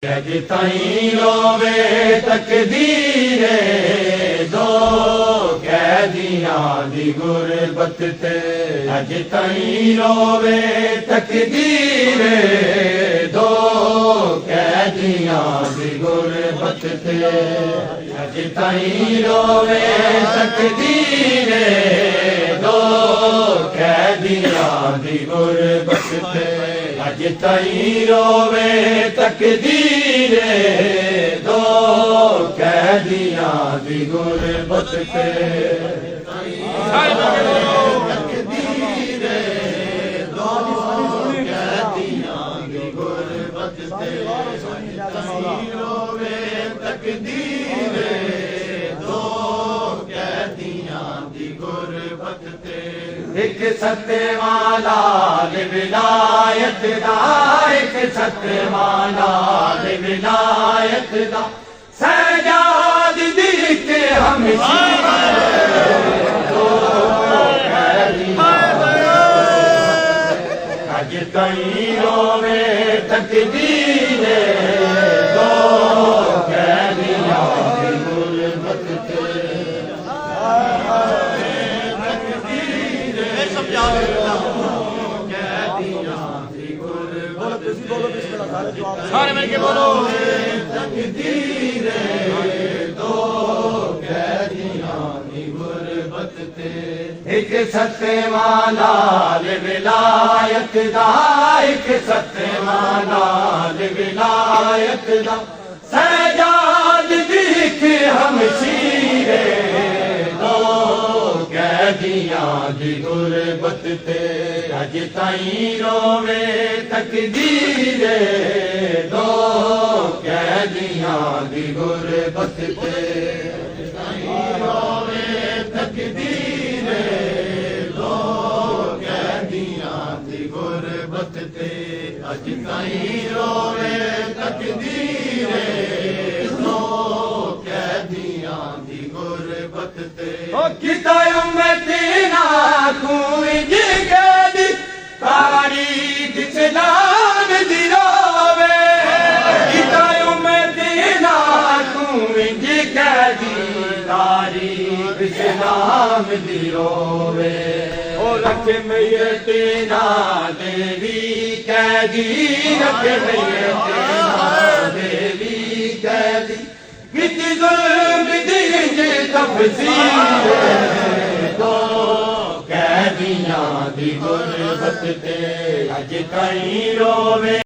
अज ताईं रोवे तकदीरे दो कैदियां दी गुरबत ते। अज ताईं रोवे तकदीरे दो कैदियां दी गुरबत ते। अज ताईं रोवे तकदीरे दो कैदियां दी गुरबत ते। अज ताईं रोवे तकदीरे दो कैदियां दी गुरबत ते। तकदीरे दो कैदियां दी गुरबत ते। ताईं रोवे तकदीरे दो कैदियां दी गुरबत ते। एक सत्यवां लाल विलायत दा, एक सत्यवां लाल विलायत दा सजाद दिख हमशीर दो कैदियां। अज ताईं रोवे तकदीरे दो कैदियां दी गुरबत ते। सारे मिलके बोलो तकदीरे दो कैदियां दी गुरबत ते। एक सत्यवां लाल विलायत दा, एक सत्यवां लाल विलायत दा सजाद दिख हमशीरे दो कैदियां दी गुरबत ते। अज ताईं रोवे तकदीरे दो कैदियां दी गुरबत ते। अज ताईं रोवे तकदीरे दो कैदियां दी गुरबत ते। अज ताईं रोवे तकदीरे दो कैदियां दी गुरबत ते। किता उम्मती ना खून जिगदी तारीख इस्लाम दी रोवे। किता उम्मती ना खून जिगदी तारीख इस्लाम दी रोवे। ओ रख मैयते ना देवी कैदी, रख मैयते ना देवी कैदी किसी जुल्म दी तफसीर दो कैदियां दी गुरबत ते। अज ताईं रोवे